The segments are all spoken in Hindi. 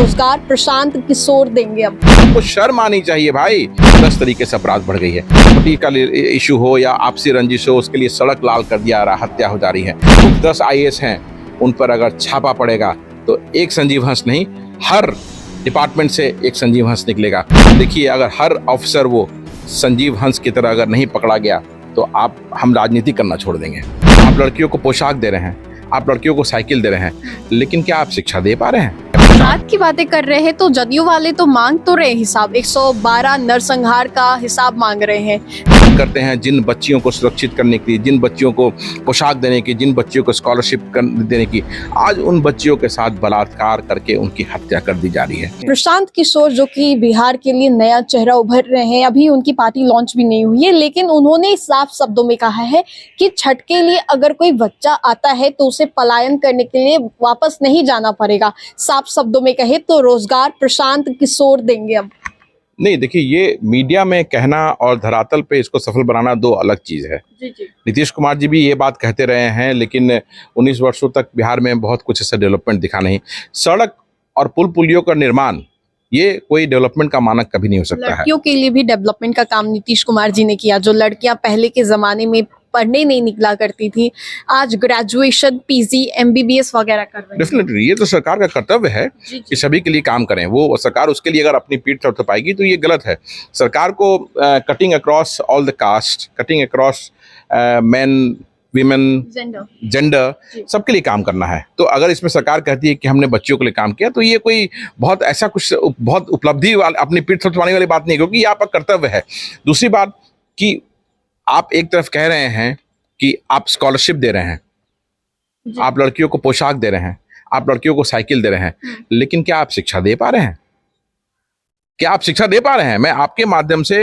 रोजगार प्रशांत किशोर देंगे। अब आपको शर्म आनी चाहिए भाई। 10 तरीके से अपराध बढ़ गई है। पति का इशू हो या आपसी रंजिश हो, उसके लिए सड़क लाल कर दिया रहा, हत्या हो जा रही है। 10 IAS हैं, उन पर अगर छापा पड़ेगा तो एक संजीव हंस नहीं, हर डिपार्टमेंट से एक संजीव हंस निकलेगा। देखिए, अगर हर ऑफिसर वो संजीव हंस की तरह अगर नहीं पकड़ा गया तो हम राजनीति करना छोड़ देंगे। आप लड़कियों को पोशाक दे रहे हैं, आप लड़कियों को साइकिल दे रहे हैं, लेकिन क्या आप शिक्षा दे पा रहे हैं? बात की बातें कर रहे हैं तो जदयू वाले तो मांग तो रहे हिसाब, 112 नरसंहार का हिसाब मांग रहे हैं। करते हैं जिन बच्चियों को सुरक्षित करने की, जिन बच्चियों को पोशाक देने की, जिन बच्चियों को स्कॉलरशिप देने की, आज उन बच्चियों के साथ बलात्कार करके उनकी हत्या कर दी जा रही है। प्रशांत किशोर जो कि बिहार के लिए नया चेहरा उभर रहे हैं, अभी उनकी पार्टी लॉन्च भी नहीं हुई है, लेकिन उन्होंने साफ शब्दों में कहा है कि छठ के लिए अगर कोई बच्चा आता है तो उसे पलायन करने के लिए वापस नहीं जाना पड़ेगा। साफ शब्दों में कहे तो रोजगार प्रशांत किशोर देंगे। अब नहीं, देखिए, ये मीडिया में कहना और धरातल पे इसको सफल बनाना दो अलग चीज है। जी। नीतीश कुमार जी भी ये बात कहते रहे हैं, लेकिन 19 वर्षों तक बिहार में बहुत कुछ ऐसा डेवलपमेंट दिखा नहीं। सड़क और पुल पुलियों का निर्माण, ये कोई डेवलपमेंट का मानक कभी नहीं हो सकता है। लड़कियों के लिए भी डेवलपमेंट का काम नीतीश कुमार जी ने किया। जो लड़कियां पहले के जमाने में पढ़ने नहीं निकला करती थी, आज ग्रेजुएशन, PG, MBBS वगैरह कर रही हैं। डेफिनेटली ये तो सरकार का कर्तव्य है कि सभी के लिए काम करें। वो सरकार उसके लिए अगर अपनी पीठ थपथपाएगी पाएगी तो ये गलत है। सरकार को cutting across all the caste, cutting across man, women, gender, सबके लिए काम करना है। तो अगर इसमें सरकार कहती है कि हमने बच्चियों के लिए काम किया, तो ये कोई बहुत ऐसा कुछ बहुत उपलब्धि अपनी पीठ थपथपाने वाली बात नहीं, क्योंकि ये आपका कर्तव्य है। दूसरी बात कि आप एक तरफ कह रहे हैं कि आप स्कॉलरशिप दे रहे हैं, आप लड़कियों को पोशाक दे रहे हैं, आप लड़कियों को साइकिल दे रहे हैं, लेकिन क्या आप शिक्षा दे पा रहे हैं? क्या आप शिक्षा दे पा रहे हैं? मैं आपके माध्यम से,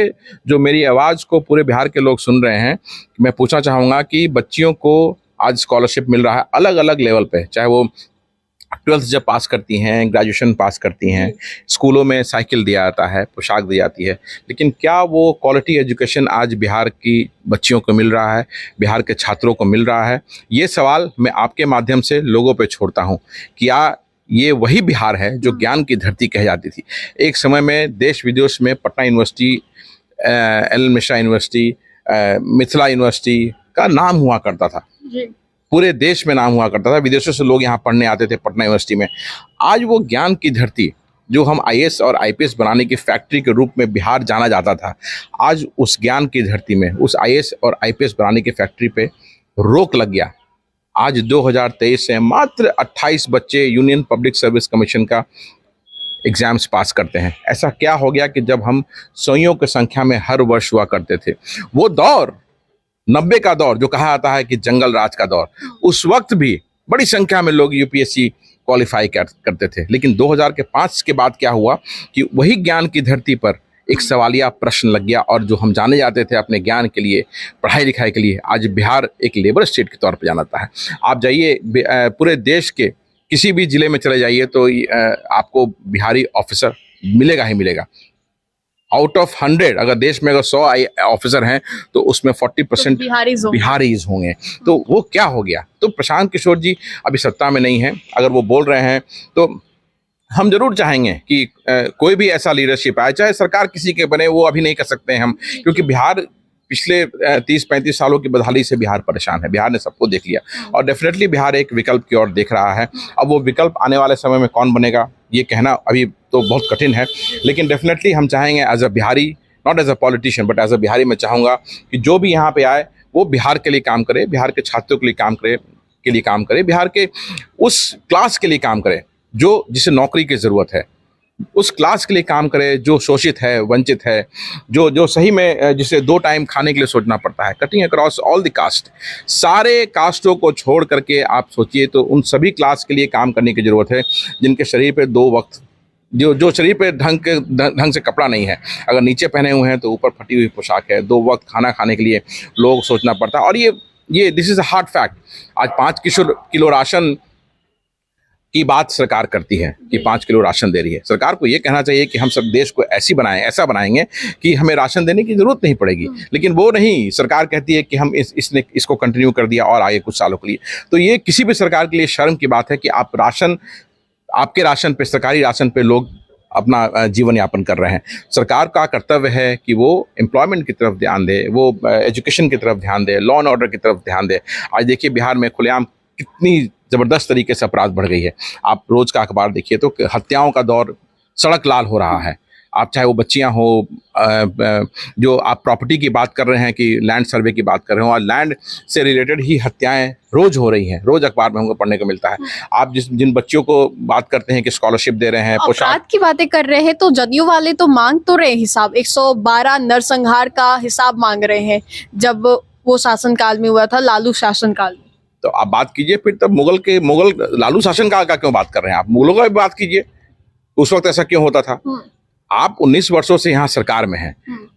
जो मेरी आवाज को पूरे बिहार के लोग सुन रहे हैं, मैं पूछना चाहूंगा कि बच्चियों को आज स्कॉलरशिप मिल रहा है अलग अलग लेवल पे, चाहे वो 12th जब पास करती हैं, ग्रेजुएशन पास करती हैं, स्कूलों में साइकिल दिया जाता है, पोशाक दी जाती है, लेकिन क्या वो क्वालिटी एजुकेशन आज बिहार की बच्चियों को मिल रहा है, बिहार के छात्रों को मिल रहा है? ये सवाल मैं आपके माध्यम से लोगों पे छोड़ता हूँ। क्या ये वही बिहार है जो ज्ञान की धरती कह जाती थी? एक समय में देश विदेश में Patna university, L Mishra university, Mithila university का नाम हुआ करता था। पूरे देश में नाम हुआ करता था, विदेशों से लोग यहाँ पढ़ने आते थे पटना यूनिवर्सिटी में। आज वो ज्ञान की धरती, जो हम IAS और IPS बनाने की फैक्ट्री के रूप में बिहार जाना जाता था, आज उस ज्ञान की धरती में, उस IAS और IPS बनाने की फैक्ट्री पे रोक लग गया। आज 2023 से मात्र 28 बच्चे यूनियन पब्लिक सर्विस कमीशन का एग्जाम्स पास करते हैं। ऐसा क्या हो गया कि जब हम सौयों की संख्या में हर वर्ष हुआ करते थे, वो दौर 90 का दौर जो कहा जाता है कि जंगल राज का दौर, उस वक्त भी बड़ी संख्या में लोग UPSC क्वालिफाई करते थे। लेकिन 2005 के बाद क्या हुआ कि वही ज्ञान की धरती पर एक सवालिया प्रश्न लग गया, और जो हम जाने जाते थे अपने ज्ञान के लिए, पढ़ाई लिखाई के लिए, आज बिहार एक लेबर स्टेट के तौर पर जाना जाता है। आप जाइए पूरे देश के किसी भी जिले में चले जाइए तो आपको बिहारी ऑफिसर मिलेगा ही मिलेगा। आउट ऑफ 100, अगर देश में अगर 100 ऑफिसर हैं तो उसमें 40% बिहारीज होंगे। तो वो क्या हो गया? तो प्रशांत किशोर जी अभी सत्ता में नहीं है, अगर वो बोल रहे हैं तो हम जरूर चाहेंगे कि कोई भी ऐसा लीडरशिप आए, चाहे सरकार किसी के बने, वो अभी नहीं कर सकते हैं हम, क्योंकि बिहार पिछले 30-35 सालों की बदहाली से बिहार परेशान है। बिहार ने सबको देख लिया और डेफिनेटली बिहार एक विकल्प की ओर देख रहा है। अब वो विकल्प आने वाले समय में कौन बनेगा, ये कहना अभी तो बहुत कठिन है, लेकिन डेफिनेटली हम चाहेंगे as a Bihari, not as a politician but as a Bihari, मैं चाहूँगा कि जो भी यहाँ पे आए वो बिहार के लिए काम करे, बिहार के छात्रों के लिए काम करे, बिहार के उस क्लास के लिए काम करे जो जिसे नौकरी की ज़रूरत है, उस क्लास के लिए काम करे जो शोषित है, वंचित है, जो सही में जिसे 2 टाइम खाने के लिए सोचना पड़ता है। Cutting across all the caste, सारे कास्टों को छोड़ करके आप सोचिए तो उन सभी क्लास के लिए काम करने की ज़रूरत है जिनके शरीर पे 2 वक्त, जो शरीर पे ढंग से कपड़ा नहीं है, अगर नीचे पहने हुए हैं तो ऊपर फटी हुई पोशाक है, 2 वक्त खाना खाने के लिए लोग सोचना पड़ता है। और ये this is a hard fact. आज 5 किलो राशन की बात सरकार करती है कि 5 किलो राशन दे रही है। सरकार को ये कहना चाहिए कि हम सब देश को ऐसा बनाएंगे कि हमें राशन देने की जरूरत नहीं पड़ेगी, लेकिन वो नहीं, सरकार कहती है कि हम इसने इसको कंटिन्यू कर दिया और आगे कुछ सालों के लिए। तो ये किसी भी सरकार के लिए शर्म की बात है कि आप राशन आपके राशन पे, सरकारी राशन पे लोग अपना जीवन यापन कर रहे हैं। सरकार का कर्तव्य है कि वो एम्प्लॉयमेंट की तरफ ध्यान दे, वो एजुकेशन की तरफ ध्यान दे, लॉ एंड ऑर्डर की तरफ ध्यान दे। आज देखिए बिहार में खुलेआम कितनी ज़बरदस्त तरीके से अपराध बढ़ गई है। आप रोज़ का अखबार देखिए तो हत्याओं का दौर सड़क लाल हो रहा है। आप चाहे वो बच्चियां हो, जो आप प्रॉपर्टी की बात कर रहे हैं कि लैंड सर्वे की बात कर रहे हो, और लैंड से रिलेटेड ही हत्याएं रोज हो रही हैं, रोज अखबार में हमको पढ़ने को मिलता है। आप जिन बच्चियों को बात करते हैं कि स्कॉलरशिप दे रहे हैं, अपराध की बातें कर रहे हैं, तो जदयू वाले तो मांग तो रहे हिसाब, 112 नरसंहार का हिसाब मांग रहे हैं, जब वो शासनकाल में हुआ था, लालू शासनकाल में। तो आप बात कीजिए फिर, तब मुगल लालू शासनकाल का क्यों बात कर रहे हैं? आप मुगलों का भी बात कीजिए, उस वक्त ऐसा क्यों होता था? आप 19 वर्षों से यहाँ सरकार में हैं,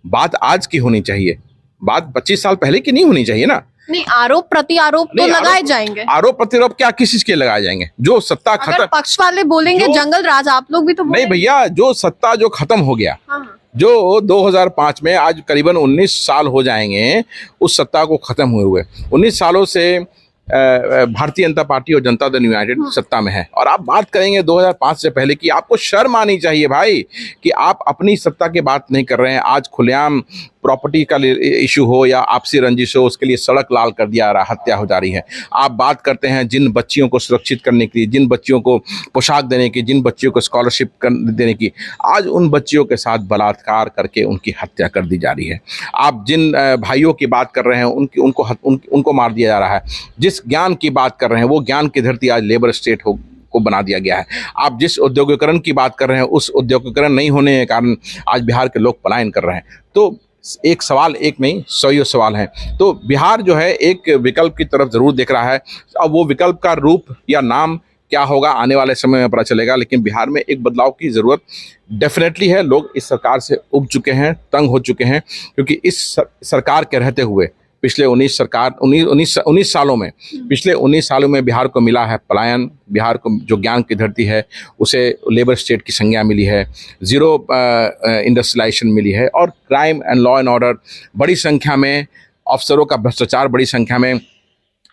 बात आज की होनी चाहिए, बात 25 साल पहले की नहीं होनी चाहिए ना। नहीं, आरोप प्रति आरोप तो लगाए जाएंगे। आरोप प्रत्यारोप क्या किस चीज के लगाए जाएंगे? जो सत्ता खत्म, पक्ष वाले बोलेंगे जंगल राज, आप लोग भी तो नहीं भैया, जो सत्ता जो खत्म हो गया, जो 2005 में आज करीबन 19 साल हो जाएंगे उस सत्ता को खत्म हुए 19 सालों से भारतीय जनता पार्टी और जनता दल यूनाइटेड सत्ता में है। और आप बात करेंगे 2005 से पहले की, आपको शर्म आनी चाहिए भाई कि आप अपनी सत्ता की बात नहीं कर रहे हैं। आज खुलेआम प्रॉपर्टी का इशू हो या आपसी रंजिश हो, उसके लिए सड़क लाल कर दिया रहा, हत्या हो जा रही है। आप बात करते हैं जिन बच्चियों को सुरक्षित करने के लिए, जिन बच्चियों को पोशाक देने की, जिन बच्चियों को स्कॉलरशिप देने की, आज उन बच्चियों के साथ बलात्कार करके उनकी हत्या कर दी जा रही है। आप जिन भाइयों की बात कर रहे हैं उनको मार दिया जा रहा है। जिस ज्ञान की बात कर रहे हैं वो ज्ञान की धरती आज लेबर स्टेट को बना दिया गया है। आप जिस औद्योगिकरण की बात कर रहे हैं उस औद्योगिकरण नहीं होने के कारण आज बिहार के लोग पलायन कर रहे हैं। तो एक सवाल एक नहीं, 100 सवाल हैं। तो बिहार जो है एक विकल्प की तरफ जरूर देख रहा है। अब वो विकल्प का रूप या नाम क्या होगा आने वाले समय में पता चलेगा, लेकिन बिहार में एक बदलाव की जरूरत डेफिनेटली है। लोग इस सरकार से उब चुके हैं, तंग हो चुके हैं, क्योंकि इस सरकार के रहते हुए पिछले 19 सालों में, पिछले 19 सालों में बिहार को मिला है पलायन। बिहार को जो ज्ञान की धरती है उसे लेबर स्टेट की संज्ञा मिली है, जीरो इंडस्ट्रियलाइजेशन मिली है, और crime and law and order बड़ी संख्या में, अफसरों का भ्रष्टाचार बड़ी संख्या में।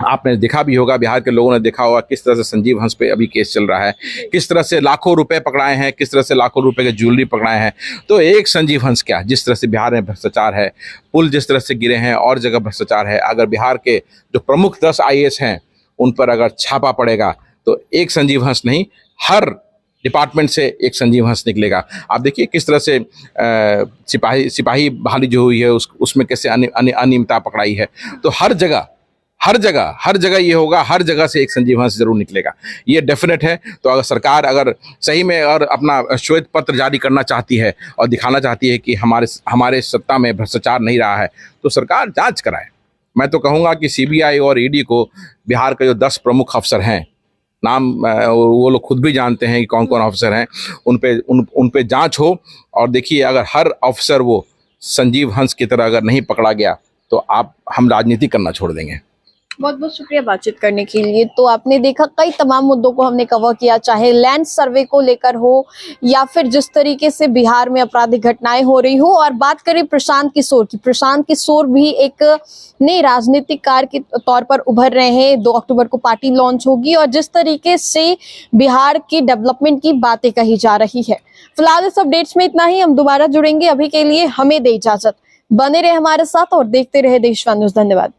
आपने देखा भी होगा, बिहार के लोगों ने देखा होगा किस तरह से संजीव हंस पे अभी केस चल रहा है, किस तरह से लाखों रुपए पकड़ाए हैं, किस तरह से लाखों रुपए के ज्वेलरी पकड़ाए हैं। तो एक संजीव हंस क्या, जिस तरह से बिहार में भ्रष्टाचार है, पुल जिस तरह से गिरे हैं और जगह भ्रष्टाचार है, अगर बिहार के जो प्रमुख 10 IAS हैं उन पर अगर छापा पड़ेगा तो एक संजीव हंस नहीं, हर डिपार्टमेंट से एक संजीव हंस निकलेगा। आप देखिए किस तरह से सिपाही बहाली जो हुई है उसमें कैसे अनियमितता पकड़ाई है। तो हर जगह ये होगा, हर जगह से एक संजीव हंस जरूर निकलेगा, ये डेफिनेट है। तो अगर सरकार अगर सही में और अपना श्वेत पत्र जारी करना चाहती है और दिखाना चाहती है कि हमारे सत्ता में भ्रष्टाचार नहीं रहा है, तो सरकार जांच कराए। मैं तो कहूँगा कि CBI और ED को बिहार के जो 10 प्रमुख अफसर हैं, नाम वो लोग खुद भी जानते हैं कि कौन कौन अफसर हैं, उन पे जांच हो। और देखिए अगर हर अफसर वो संजीव हंस की तरह अगर नहीं पकड़ा गया तो हम राजनीति करना छोड़ देंगे। बहुत बहुत शुक्रिया बातचीत करने के लिए। तो आपने देखा कई तमाम मुद्दों को हमने कवर किया, चाहे लैंड सर्वे को लेकर हो या फिर जिस तरीके से बिहार में आपराधिक घटनाएं हो रही हो। और बात करें प्रशांत किशोर की, प्रशांत किशोर भी एक नए राजनीतिक कार के तौर पर उभर रहे हैं। 2 अक्टूबर को पार्टी लॉन्च होगी और जिस तरीके से बिहार के डेवलपमेंट की बातें कही जा रही है। फिलहाल इस अपडेट्स में इतना ही, हम दोबारा जुड़ेंगे। अभी के लिए हमें दे इजाजत, बने रहे हमारे साथ और देखते रहे देशवा न्यूज। धन्यवाद।